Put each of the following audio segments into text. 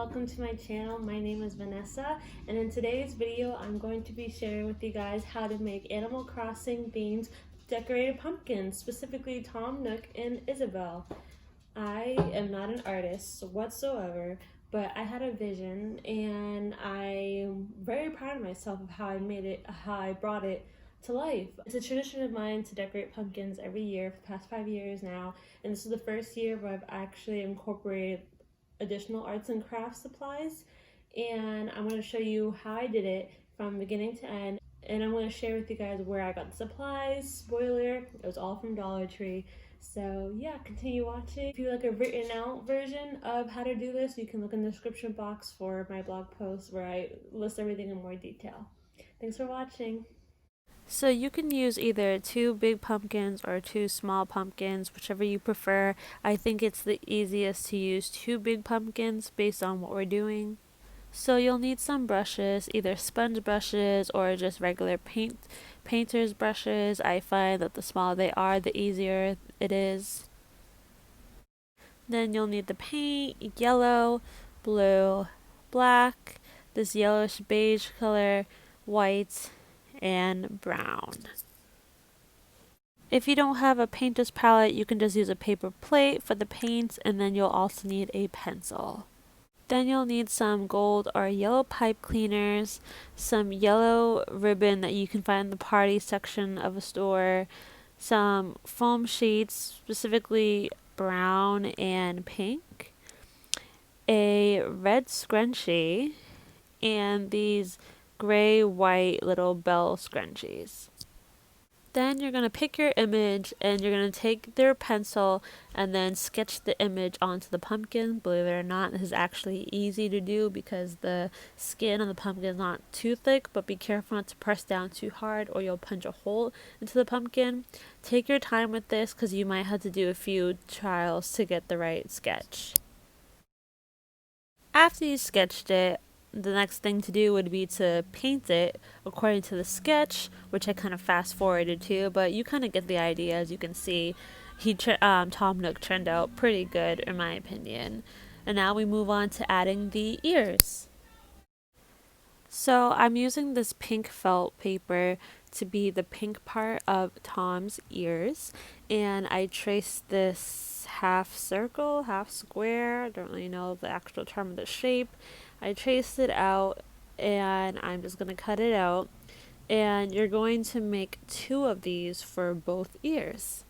welcome to my channel. My name is Vanessa, and in today's video I'm going to be sharing with you guys how to make Animal Crossing themed decorated pumpkins, specifically Tom Nook and Isabelle. I am not an artist whatsoever, but I had a vision and I'm very proud of myself of how I made it, how I brought it to life. It's a tradition of mine to decorate pumpkins every year for the past 5 years now, and this is the first year where I've actually incorporated additional arts and crafts supplies, and I'm going to show you how I did it from beginning to end, and I'm going to share with you guys where I got the supplies. Spoiler, it was all from Dollar Tree. So yeah, continue watching. If you like a written out version of how to do this, you can look in the description box for my blog post where I list everything in more detail. Thanks for watching. So you can use either two big pumpkins or two small pumpkins, whichever you prefer. I think it's the easiest to use two big pumpkins based on what we're doing. So you'll need some brushes, either sponge brushes or just regular painter's brushes. I find that the smaller they are, the easier it is. Then you'll need the paint, yellow, blue, black, this yellowish beige color, white, and brown. If you don't have a painter's palette, you can just use a paper plate for the paints, and then you'll also need a pencil. Then you'll need some gold or yellow pipe cleaners, some yellow ribbon that you can find in the party section of a store, some foam sheets, specifically brown and pink, a red scrunchie, and these gray-white little bell scrunchies. Then you're going to pick your image and you're going to take their pencil and then sketch the image onto the pumpkin. Believe it or not, this is actually easy to do because the skin on the pumpkin is not too thick, but be careful not to press down too hard or you'll punch a hole into the pumpkin. Take your time with this because you might have to do a few trials to get the right sketch. After you sketched it, the next thing to do would be to paint it according to the sketch, which I kind of fast forwarded to, but you kind of get the idea. As you can see, Tom Nook turned out pretty good in my opinion. And now we move on to adding the ears. So I'm using this pink felt paper to be the pink part of Tom's ears, and I traced this half circle, half square, I don't really know the actual term of the shape. I traced it out and I'm just going to cut it out, and you're going to make two of these for both ears.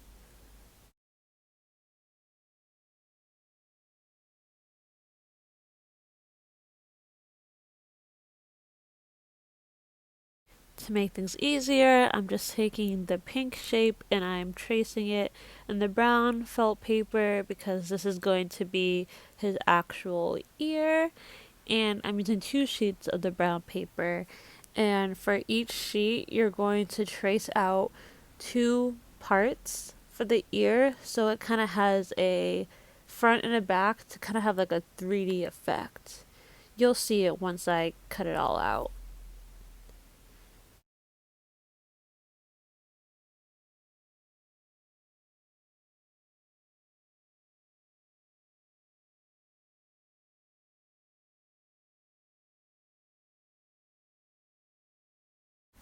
To make things easier, I'm just taking the pink shape and I'm tracing it in the brown felt paper because this is going to be his actual ear, and I'm using two sheets of the brown paper, and for each sheet you're going to trace out two parts for the ear so it kind of has a front and a back to kind of have like a 3D effect. You'll see it once I cut it all out.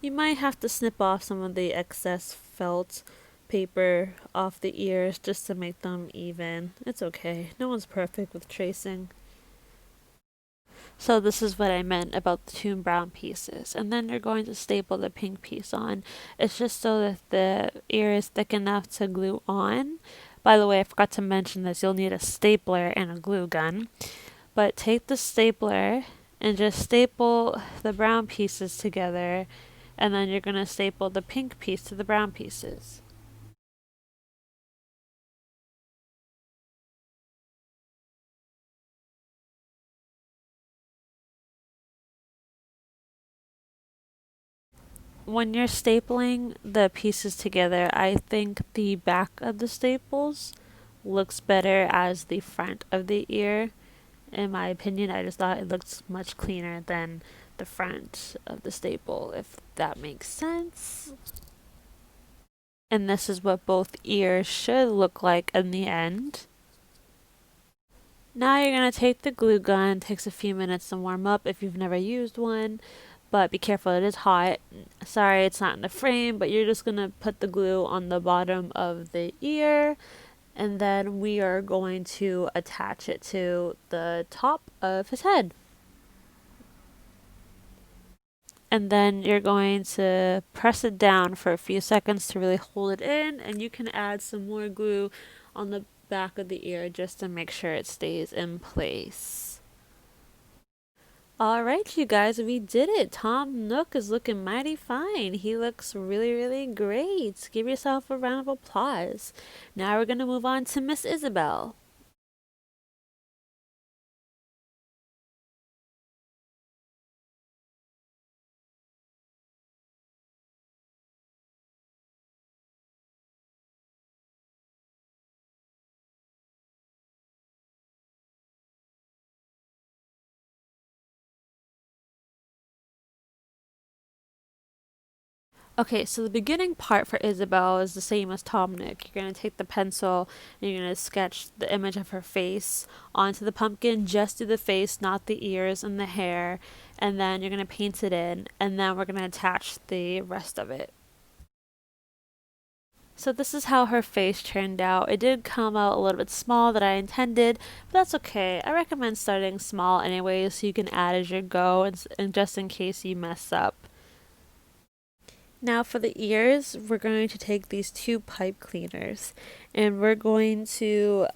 You might have to snip off some of the excess felt paper off the ears just to make them even. It's okay. No one's perfect with tracing. So this is what I meant about the two brown pieces. And then you're going to staple the pink piece on. It's just so that the ear is thick enough to glue on. By the way, I forgot to mention this. You'll need a stapler and a glue gun. But take the stapler and just staple the brown pieces together, and then you're going to staple the pink piece to the brown pieces. When you're stapling the pieces together, I think the back of the staples looks better as the front of the ear. In my opinion, I just thought it looked much cleaner than the front of the staple, if that makes sense. And this is what both ears should look like in the end. Now you're going to take the glue gun. It takes a few minutes to warm up if you've never used one, but be careful, it is hot. Sorry it's not in the frame, but you're just going to put the glue on the bottom of the ear, and then we are going to attach it to the top of his head. And then you're going to press it down for a few seconds to really hold it in, and you can add some more glue on the back of the ear just to make sure it stays in place. Alright, you guys, we did it. Tom Nook is looking mighty fine. He looks really, really great. Give yourself a round of applause. Now we're going to move on to Miss Isabel. Okay, so the beginning part for Isabel is the same as Tom Nook. You're going to take the pencil and you're going to sketch the image of her face onto the pumpkin. Just do the face, not the ears and the hair. And then you're going to paint it in, and then we're going to attach the rest of it. So this is how her face turned out. It did come out a little bit small that I intended, but that's okay. I recommend starting small anyway, so you can add as you go, and just in case you mess up. Now for the ears, we're going to take these two pipe cleaners and we're going to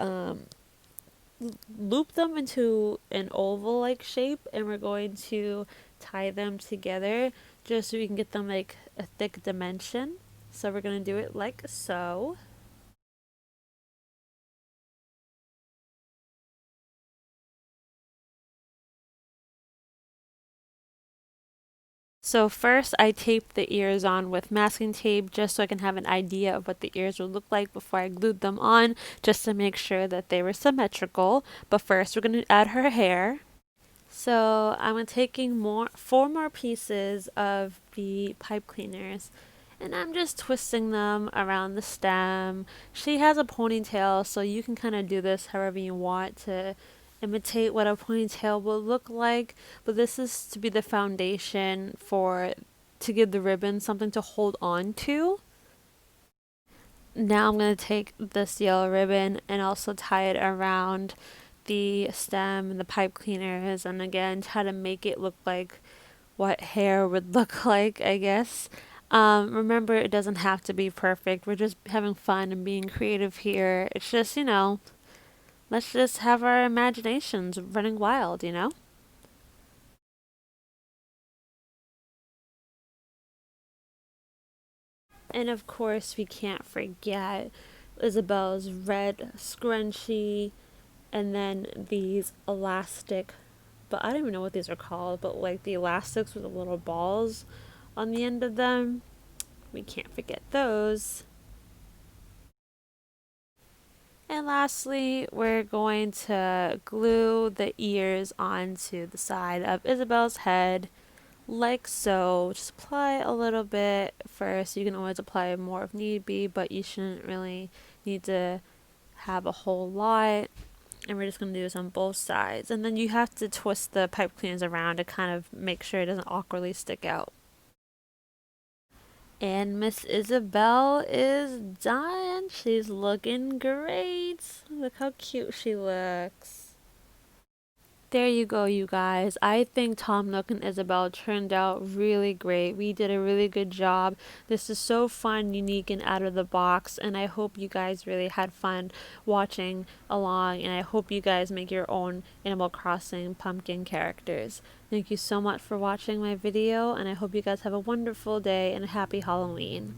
loop them into an oval like shape, and we're going to tie them together just so we can get them like a thick dimension. So we're going to do it like so. So first I taped the ears on with masking tape just so I can have an idea of what the ears would look like before I glued them on, just to make sure that they were symmetrical. But first we're going to add her hair. So I'm taking four more pieces of the pipe cleaners and I'm just twisting them around the stem. She has a ponytail, so you can kind of do this however you want to imitate what a ponytail will look like, but this is to be the foundation to give the ribbon something to hold on to. Now I'm going to take this yellow ribbon and also tie it around the stem and the pipe cleaners, and again try to make it look like what hair would look like, I guess. Remember, it doesn't have to be perfect. We're just having fun and being creative here. It's just, let's just have our imaginations running wild, And of course, we can't forget Isabel's red scrunchie, and then these elastic, but I don't even know what these are called, but like the elastics with the little balls on the end of them. We can't forget those. And lastly, we're going to glue the ears onto the side of Isabel's head, like so. Just apply a little bit first. You can always apply more if need be, but you shouldn't really need to have a whole lot. And we're just going to do this on both sides. And then you have to twist the pipe cleaners around to kind of make sure it doesn't awkwardly stick out. And Miss Isabel is done. She's looking great. Look how cute she looks. There you go, you guys. I think Tom Nook and Isabel turned out really great. We did a really good job. This is so fun, unique, and out of the box, and I hope you guys really had fun watching along, and I hope you guys make your own Animal Crossing pumpkin characters. Thank you so much for watching my video, and I hope you guys have a wonderful day and a happy Halloween.